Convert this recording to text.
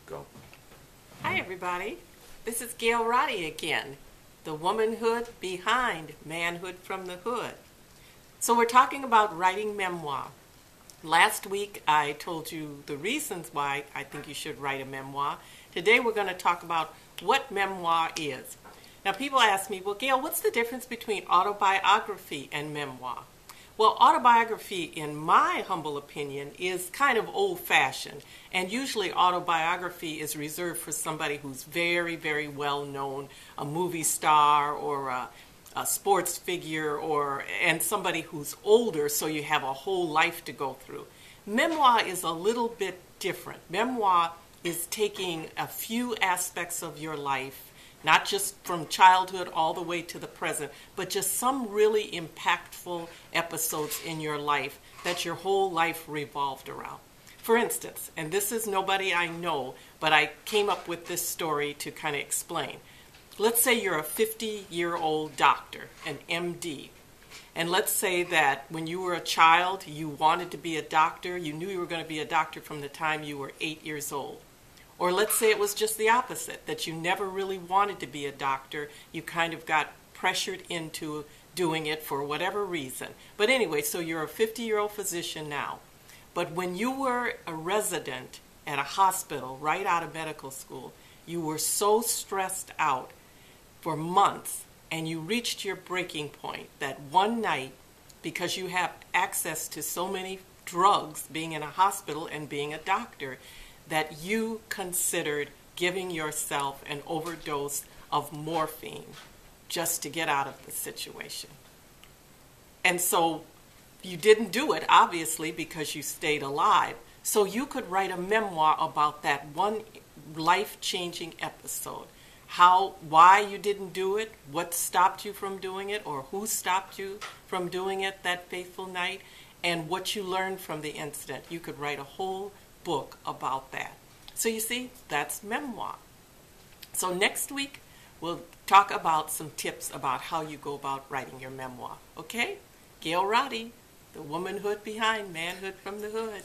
Go. Hi, everybody. This is Gail Roddy again, the womanhood behind manhood from the hood. So we're talking about writing memoir. Last week I told you the reasons why I think you should write a memoir. Today we're going to talk about what memoir is. Now people ask me, well, Gail, what's the difference between autobiography and memoir? Well, autobiography, in my humble opinion, is kind of old-fashioned, and usually autobiography is reserved for somebody who's very, very well-known, a movie star or a sports figure, and somebody who's older, so you have a whole life to go through. Memoir is a little bit different. Memoir is taking a few aspects of your life, not just from childhood all the way to the present, but just some really impactful episodes in your life that your whole life revolved around. For instance, and this is nobody I know, but I came up with this story to kind of explain. Let's say you're a 50-year-old doctor, an MD, and let's say that when you were a child, you wanted to be a doctor, you knew you were going to be a doctor from the time you were 8 years old. Or let's say it was just the opposite, that you never really wanted to be a doctor. You kind of got pressured into doing it for whatever reason. But anyway, so you're a 50-year-old physician now. But when you were a resident at a hospital right out of medical school, you were so stressed out for months, and you reached your breaking point that one night, because you have access to so many drugs being in a hospital and being a doctor, that you considered giving yourself an overdose of morphine just to get out of the situation. And so you didn't do it, obviously, because you stayed alive. So you could write a memoir about that one life-changing episode. Why you didn't do it, what stopped you from doing it, or who stopped you from doing it that fateful night, and what you learned from the incident. You could write a whole book about that. So you see, that's memoir. So next week, we'll talk about some tips about how you go about writing your memoir. Okay? Gail Roddy, the womanhood behind manhood from the hood.